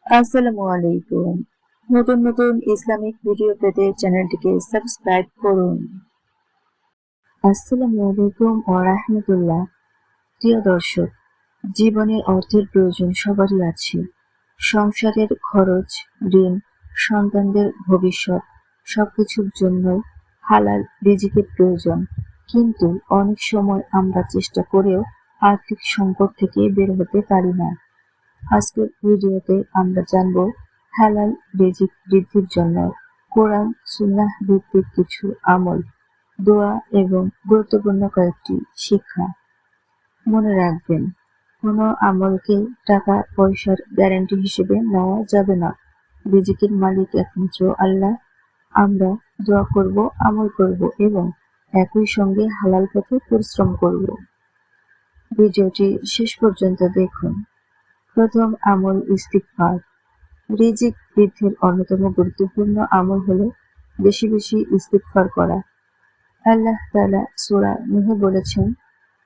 আসসালামু আলাইকুম। নতুন নতুন ইসলামিক ভিডিও পেতে চ্যানেলটিকে সাবস্ক্রাইব করুন। আসসালামু আলাইকুম ওয়া রাহমাতুল্লাহ। প্রিয় দর্শক, জীবনে অর্থের প্রয়োজন সবারই আছে। সংসারের খরচ, ঋণ, সন্তানদের ভবিষ্যৎ সবকিছুর জন্যই হালাল রিজিকের প্রয়োজন। কিন্তু অনেক সময় আমরা চেষ্টা করেও আর্থিক সংকট থেকে বের হতে পারি না। আজকের ভিডিওতে আমরা জানব হালাল রিজিক বৃদ্ধির জন্য কোরআন সুন্নাহ ভিত্তিক কিছু আমল, দোয়া এবং গুরুত্বপূর্ণ কয়েকটি শিক্ষা। মনে রাখবেন, কোনো আমলকে টাকা পয়সার গ্যারান্টি হিসেবে নেওয়া যাবে না। রিজিকের মালিক একমাত্র আল্লাহ। আমরা দোয়া করব, আমল করব এবং একই সঙ্গে হালাল পথে পরিশ্রম করব। ভিডিওটি শেষ পর্যন্ত দেখুন। প্রথম আমল ইস্তিগফার। রিজিক বৃদ্ধির অন্যতম গুরুত্বপূর্ণ আমল হলো বেশি বেশি ইস্তিগফার করা। আল্লাহ তাআলা সূরা নূহে বলেছেন,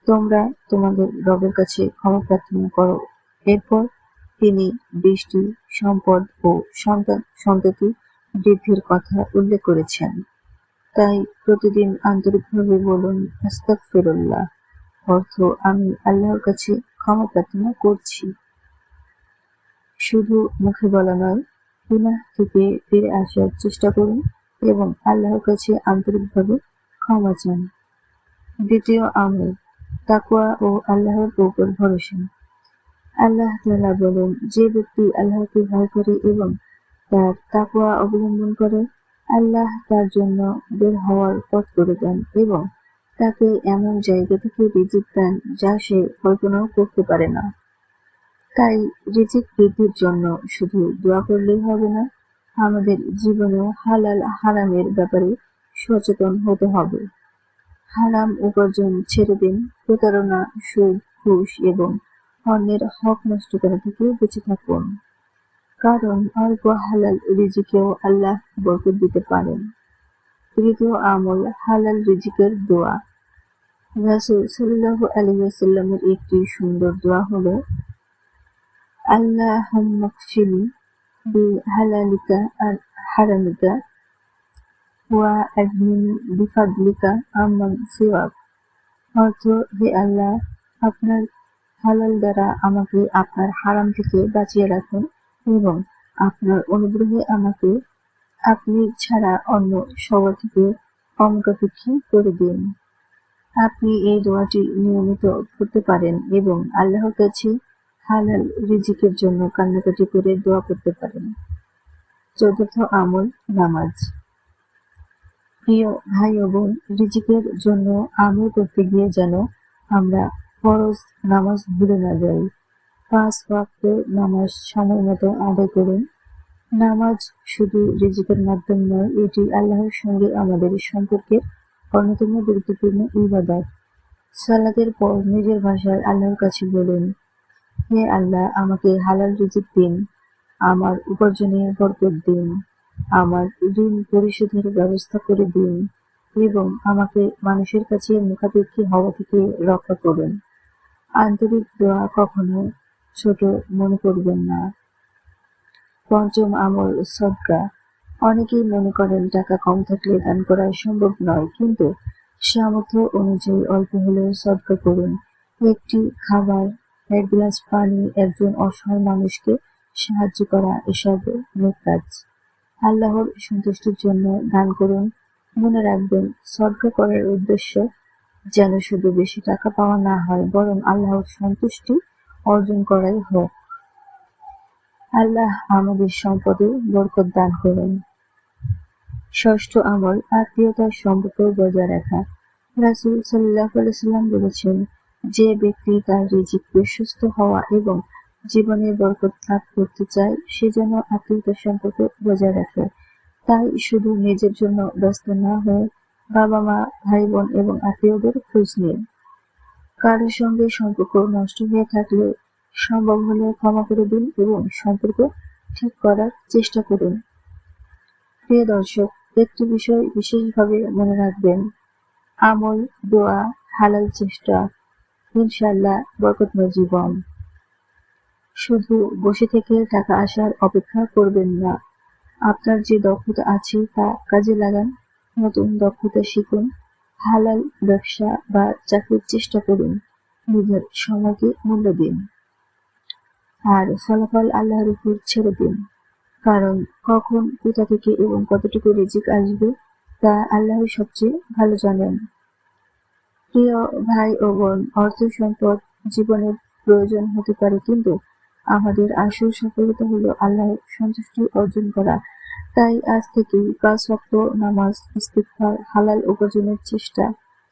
তোমরা তোমাদের রবের কাছে ক্ষমা প্রার্থনা করো। এরপর তিনি বৃষ্টি, সম্পদ ও সন্ততি বৃদ্ধির কথা উল্লেখ করেছেন। তাই প্রতিদিন আন্তরিকভাবে বলুন আস্তাগফিরুল্লাহ, অর্থ আমি আল্লাহর কাছে ক্ষমা প্রার্থনা করছি। শুধু মুখে বলা নয়, গুনাহ থেকে ফিরে আসার চেষ্টা করুন এবং আল্লাহর কাছে আন্তরিকভাবে ক্ষমা চান। দ্বিতীয় আমল তাকওয়া ও আল্লাহর উপর ভরসা। আল্লাহ তাআলা বলেন, যে ব্যক্তি আল্লাহকে ভয় করে এবং তার তাকওয়া অবলম্বন করে, আল্লাহ তার জন্য বের হওয়ার পথ করে দেন এবং তাকে এমন জায়গা থেকে রিজিক দেন যা সে কল্পনাও করতে পারে না। তাই রিজিক বৃদ্ধির জন্য শুধু দোয়া করলেই হবে না, আমাদের জীবনেও হালাল হারামের ব্যাপারে সচেতন হতে হবে। হারাম উপার্জন ছেড়ে দিন, প্রতারণা, সুদ, ঘুষ এবং অন্যের হক নষ্ট করা থেকে বেঁচে থাকুন। কারণ অল্প হালাল রিজিকেও আল্লাহ বরকত দিতে পারেন। তৃতীয় আমল হালাল রিজিকের দোয়া। রাসূল সাল্লাল্লাহু আলাইহি ওয়াসাল্লামের একটি সুন্দর দোয়া হলো, আল্লাহুম্মা কফিনি বিহালালিকা আন হারামিকা ওয়া আগনিনি বিফাদলিকা আম্মান সিওয়াক। অর্থ, হে আল্লাহ, আপনার হালাল দ্বারা আমাকে আপনার হারাম থেকে বাঁচিয়ে রাখুন এবং আপনার অনুগ্রহে আমাকে আপনি ছাড়া অন্য সবার থেকে অমুখাপেক্ষী করে দিন। আপনি এই দোয়াটি নিয়মিত পড়তে পারেন এবং আল্লাহর কাছে হালাল রিজিকের জন্য কান্নাকাটি করে দোয়া করতে পারেন। চতুর্থ আমল নামাজ। প্রিয় ভাই ও বোন, রিজিকের জন্য আমল করতে গিয়ে যেন আমরা ফরজ নামাজ ভুলে না যাই। 5 ওয়াক্ত নামাজ সময় মতো আদায় করুন। নামাজ শুধু রিজিকের মাধ্যম নয়, এটি আল্লাহর সঙ্গে আমাদের সম্পর্কের অন্যতম গুরুত্বপূর্ণ ইবাদত। সালাতের পর নিজের ভাষায় আল্লাহর কাছে বলুন, হে আল্লাহ, আমাকে হালাল রিজিক দিন, আমার উপার্জনে বরকত দিন, আমার ঋণ পরিশোধের ব্যবস্থা করে দিন এবং আমাকে মানুষের কাছে মুখাপেক্ষী হওয়া থেকে রক্ষা করুন। আন্তরিক দোয়া কখনো ছোট মনে করবেন না। পঞ্চম আমল সদকা। অনেকেই মনে করেন টাকা কম থাকলে দান করা সম্ভব নয়, কিন্তু সামর্থ্য অনুযায়ী অল্প হলেও সদকা করুন। একটি খাবার, এক গ্লাস পানি, একজন অসহায় মানুষকে সাহায্য করা, এসব নেক কাজ। আল্লাহর সন্তুষ্টির জন্য দান করুন। মনে রাখবেন, সদকা করার উদ্দেশ্য যেন শুধু বেশি টাকা পাওয়া না হয়, বরং আল্লাহর সন্তুষ্টি অর্জন করাই হোক। আল্লাহ আমাদের সম্পদে বরকত দান করুন। ষষ্ঠ আমল আত্মীয়তার সম্পর্ক বজায় রাখা। রাসূল সাল্লাল্লাহু আলাইহি ওয়াসাল্লাম বলেছেন, যে ব্যক্তি তার রিজিকে সুস্থ হওয়া এবং জীবনে বরকত লাভ করতে চায়, সে যেন আত্মীয়তার সম্পর্ক বজায় রাখে। তাই শুধু নিজের জন্য ব্যস্ত না হয়ে বাবা মা, ভাই বোন এবং আত্মীয়দের খোঁজ নিন। কারোর সঙ্গে সম্পর্ক নষ্ট হয়ে থাকলে সম্ভব হলে ক্ষমা করে দিন এবং সম্পর্ক ঠিক করার চেষ্টা করুন। প্রিয় দর্শক, একটি বিষয় বিশেষভাবে মনে রাখবেন, আমল, দোয়া, হালাল চেষ্টা, ইনশাআল্লাহ বরকতময় জীবন। শুধু বসে থেকে টাকা আসার অপেক্ষা করবেন না। আপনার যে দক্ষতা আছে তা কাজে লাগান, নতুন দক্ষতা শিখুন, হালাল ব্যবসা বা চাকরির চেষ্টা করুন, নিজের সময়কে মূল্য দিন, আর ফলাফল আল্লাহর উপর ছেড়ে দিন। কারণ কখন, কোথা থেকে এবং কতটুকু রিজিক আসবে তা আল্লাহ সবচেয়ে ভালো জানেন। প্রিয় ভাই ও বোন, অর্থ সম্পদ জীবনের প্রয়োজন হতে পারে, কিন্তু আমাদের আসল সফলতা হলো আল্লাহর সন্তুষ্টি অর্জন করা। তাই আজ থেকেই 5 ওয়াক্ত নামাজ, ইস্তিগফার, হালাল উপার্জনের চেষ্টা,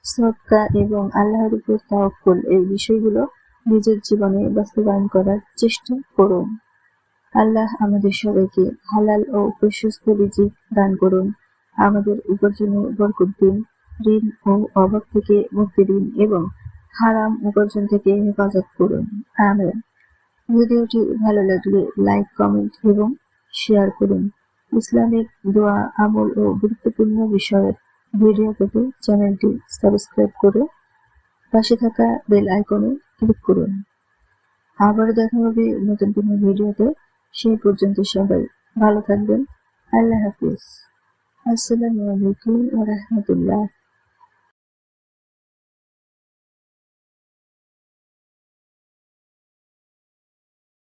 সদকা এবং আল্লাহর উপর তাওয়াক্কুল এই বিষয়গুলো নিজের জীবনে বাস্তবায়ন করার চেষ্টা করুন। আল্লাহ আমাদের সবাইকে হালাল ও প্রশস্ত রিজিক দান করুন, আমাদের উপার্জনে বরকত দিন, ঋণ ও অভাব থেকে মুক্তি দিন এবং হারাম উপার্জন থেকে হেফাজত করুন। আমিন। ভিডিওটি ভালো লাগলে লাইক, কমেন্ট এবং শেয়ার করুন। ইসলামিক দোয়া, আমল ও গুরুত্বপূর্ণ বিষয়ের ভিডিও পেতে চ্যানেলটি সাবস্ক্রাইব করে পাশে থাকা বেল আইকনে ক্লিক করুন। আবার দেখা হবে নতুন কোনো ভিডিওতে। সেই পর্যন্ত সবাই ভালো থাকবেন। আল্লাহ হাফিজ। আসসালামু আলাইকুম ওয়া রাহমাতুল্লাহ।